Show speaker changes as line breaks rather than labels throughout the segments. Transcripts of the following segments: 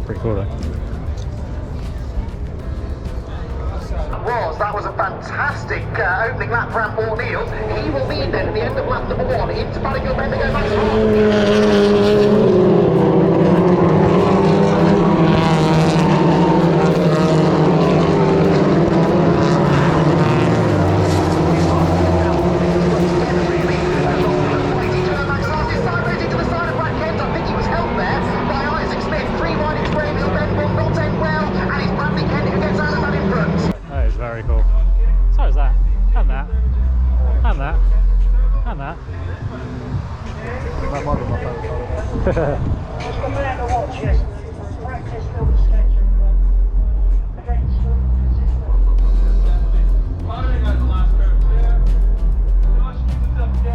Pretty cool though.
That was a fantastic opening lap for Amp O'Neill. He will lead then at the end of lap number 1 into Barrico Bendigo Max
Very cool. So is that, and that, and that, and that.
That might be my favourite colour.
Just a man to watch, yes. Practice film sketch.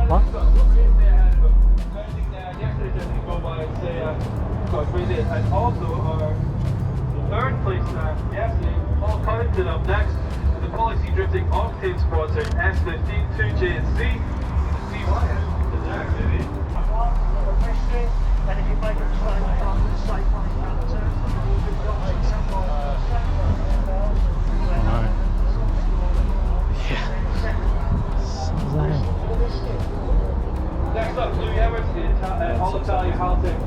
What?
And also our third place yesterday, Paul Covington up next. The Policy Drifting Octane sponsor S15, 2J and C. CY is there, maybe.
And if you make it slow, you can't do the safe one in that turn.
Next up, Louis Everton, All Italia Halting.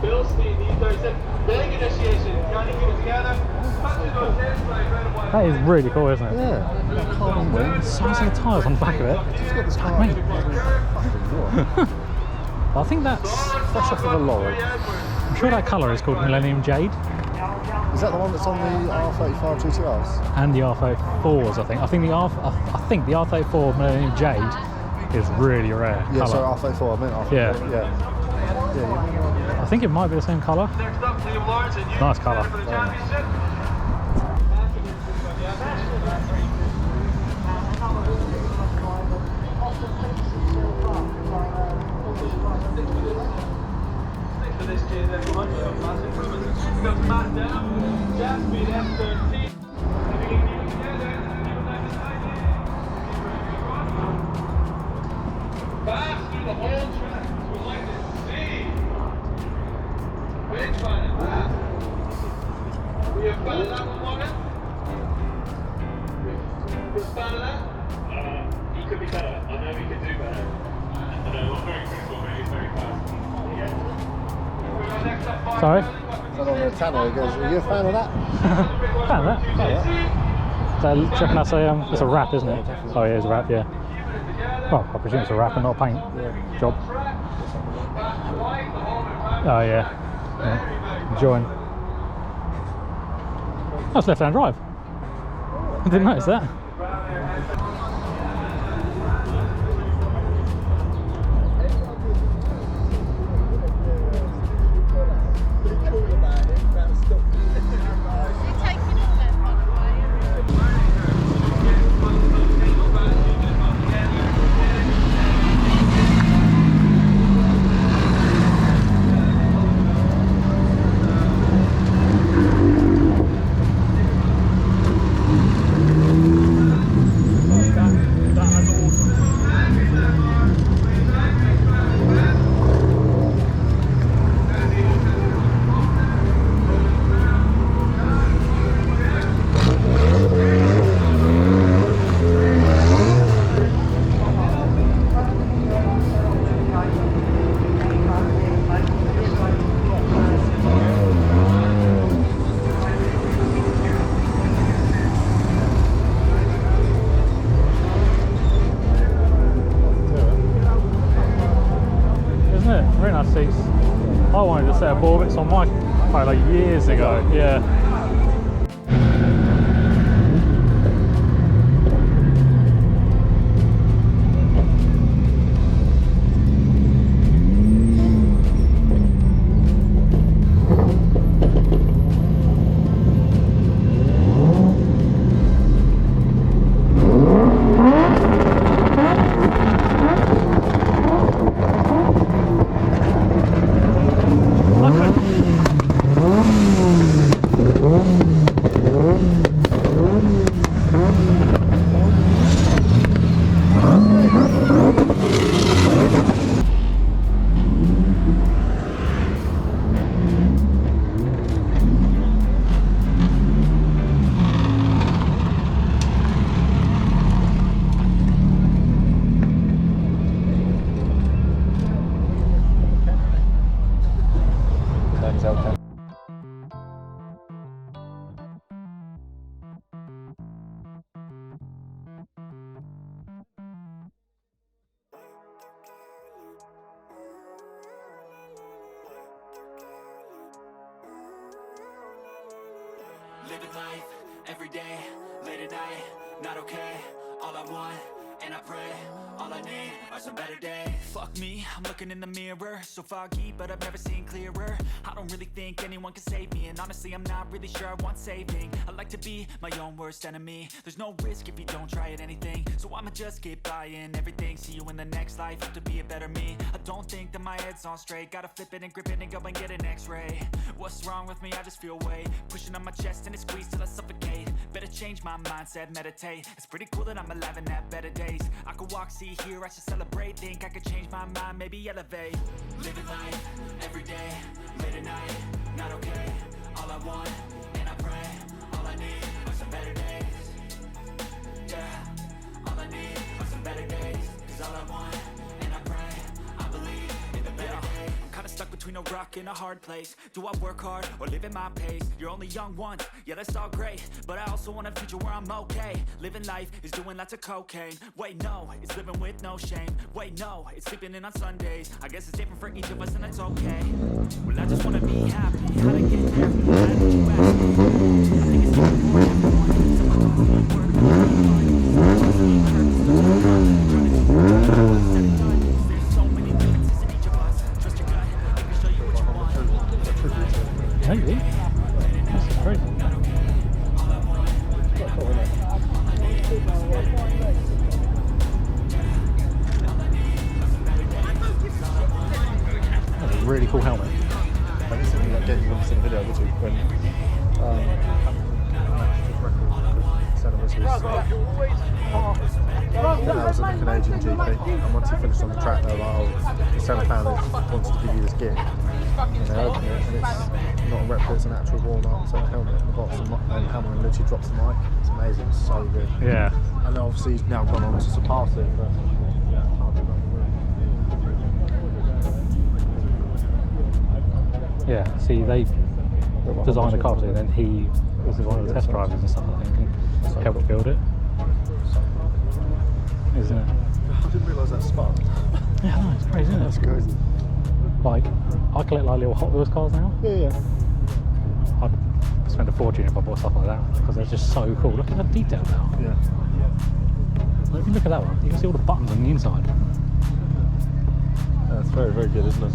Bill Steen, E37, leg initiation. Can you get it together?
That is really cool, isn't it?
Yeah. Carbon wing.
The size of the tyres on the back of it.
It's got this
Mate.
carbon.
I think that's
Fresh off of a lorry.
I'm sure that colour is called Millennium Jade.
Is that the one that's on the R35 GTRs?
And the R34s, I think. I think the R34 Millennium Jade is really rare.
Yeah,
colour.
sorry, R34. I meant R34.
Yeah.
Yeah.
I think it might be the same colour.
Next up, Liam Lawrence and you.
Nice colour.
For the championship. For this kid, everyone, massive improvements. We've got Matt Denham, Jasmine S13. Fast through the whole track. We like to see. Big fun at that. We have fun at that one, Morgan? We're fun at that? He could be better. I know he could do better. I know, I'm very critical, but he's very fast.
Sorry?
Someone on the Tanner goes, are you a fan of that?
Fan of that? So, do you reckon that's it's a wrap, isn't it? Oh yeah, it's a wrap, yeah. Well, I presume it's a wrap and not a paint job. Oh yeah. Join. That's left-hand drive. I didn't notice that. I wanted to set up orbits on my car like years ago, yeah.
Living life, every day, late at night, not okay. All I want, and I pray, all I need are some better days. Fuck me, I'm looking in the mirror, so foggy, but I've never seen clearer. I don't really think anyone can save me, and honestly I'm not really sure I want saving. I like to be my own worst enemy. There's no risk if you don't try at anything, so I'ma just get buying everything. See you in the next life, have to be a better me. I don't think that my head's on straight, gotta flip it and grip it and go and get an x-ray. What's wrong with me? I just feel weight pushing on my chest and it squeezes till I suffocate. Better change my mindset, meditate. It's pretty cool that I'm alive and have better days. I could walk, see, hear, I should celebrate. Think I could change my mind, maybe elevate. Living life, every day, late at night, not okay. All I want, and I pray, all I need are some better days. Yeah, all I need are some better days. Cause all I want, and I pray, I believe in the better days. I'm kinda stuck between a rock and a hard place. Do I work hard or live at my pace? You're only young once, yeah that's all great, but I also want a future where I'm okay. Living life is doing lots of cocaine. Wait no, it's living with no shame. Wait no, it's sleeping in on Sundays. I guess it's different for each of us and that's okay. Well I just wanna be happy, how to get there, how to do I think it's more important. Someone told me work there's so many differences in each of us. Trust your gut, I can show you what you want.
Maybe. That's crazy. That's a really cool helmet.
I just think that you want to see the video, which is when I was at the Canadian GP, and once he finished on the track, they were like, oh, the Senna fan wants to give you this gift. And they open it, and it's not a replica, it's an actual warm-up, so a helmet and the box, and Hamilton literally drops the mic. It's amazing, it's so good.
Yeah.
And obviously he's now gone on to surpass it, but yeah, can't do that.
Yeah, see, they designed the car, and then he was one of the test drivers and stuff, I think, and helped build it. Isn't it?
I didn't realise that spun.
Yeah, no, it's crazy, isn't it?
That's crazy.
Like, I collect like little Hot Wheels cars now.
Yeah.
I'd spend a fortune if I bought stuff like that, because they're just so cool. Look at the detail now.
Yeah.
Like, if you look at that one, you can see all the buttons on the inside.
That's very, very good, isn't it?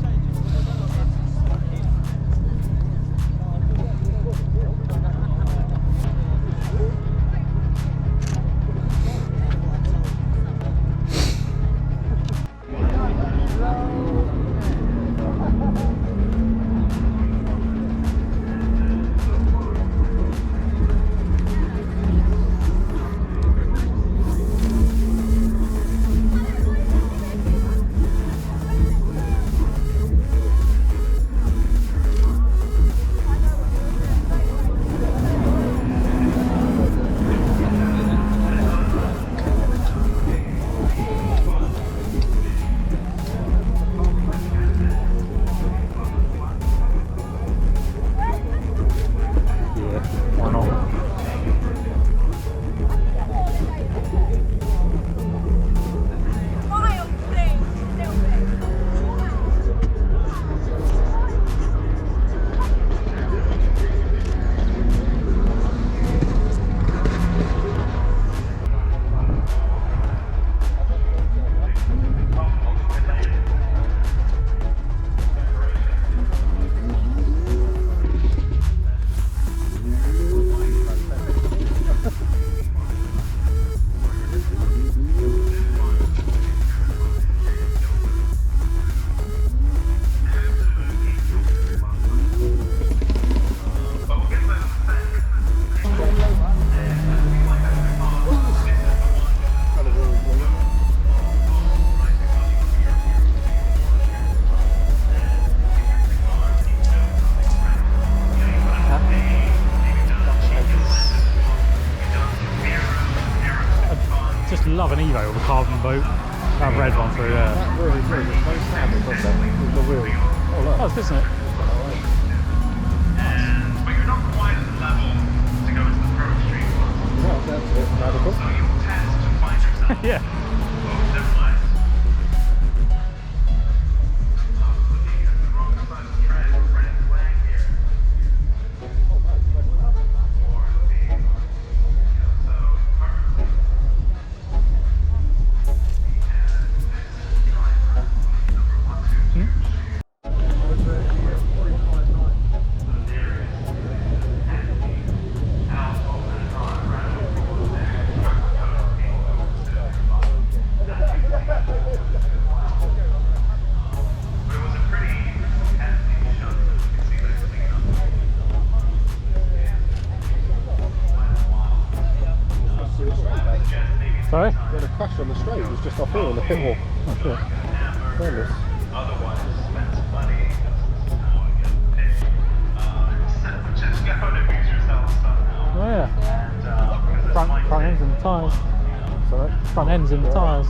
Love an Evo with a carbon boat. That red one through there.
That really is very standard concept with the wheel. Oh, look.
Oh, it's isn't it?
But you're not quite at the level to go into the pro stream.
Yeah, that's a bit radical.
So you will test to find yourself.
Yeah.
Both step lines. Looking at the wrong side of the track, red flag here. For
Sorry?
We had a crash on the straight, it was just off here on the pit wall.
Oh shit.
Horrendous.
Oh yeah. Front ends in the tyres.
Sorry?
Front ends in the tyres.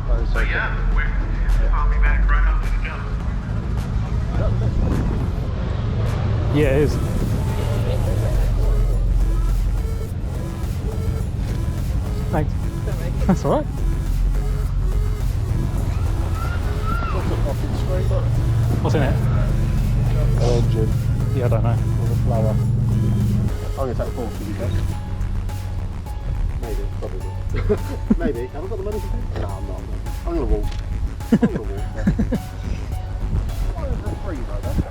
That is so cool.
I'll be back right after the jump.
Yeah, it is. Thanks. That's alright. What's in it?
An engine
Yeah, I don't know.
with a flower. I'm going to take 4, should be fair. Maybe, probably. Maybe. Have I got the money to pay? No, I'm not. I'm going to walk. I'm going to walk there. Oh, it's free though, that's it.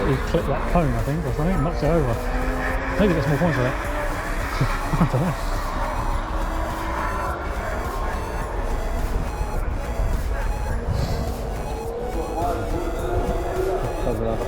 He clipped that cone, I think, or something, and knocked it over. Maybe gets more points for that. I don't know.
Doesn't have it.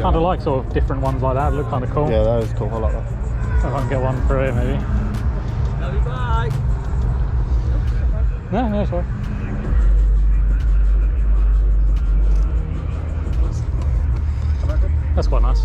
Kind of like sort of different ones like that, look kind of cool.
Yeah, that is cool, I like that.
If I can get one for here maybe. No, no, it's fine. That's quite nice.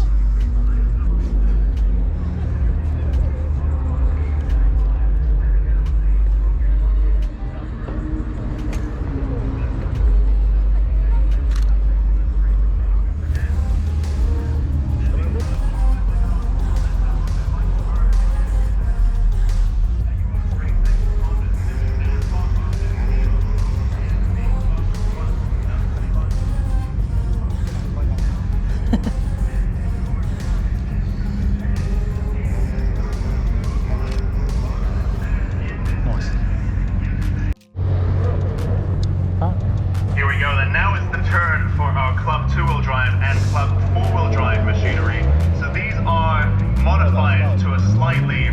Here we go then. Now is the turn for our Club 2-wheel drive and Club 4-wheel drive machinery. So these are modified to a slightly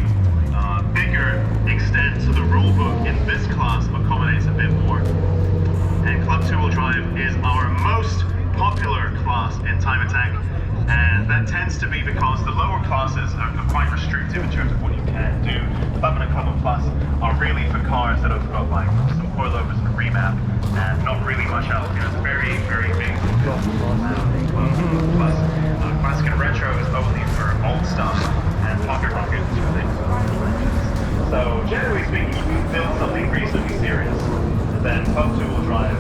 bigger extent, so the rulebook in this class accommodates a bit more. And Club 2-wheel drive is our most popular class in time attack, and that tends to be because the lower classes are quite restrictive in terms of what you can do. Club and a Club Plus are really for cars that have got like some coilovers and a remap and not really much else. You know, it's very, very big. Plus, Classic and Retro is only for old stuff, and Pocket Rocket is for things. So generally speaking, you can build something reasonably serious. And then Club 2-wheel drive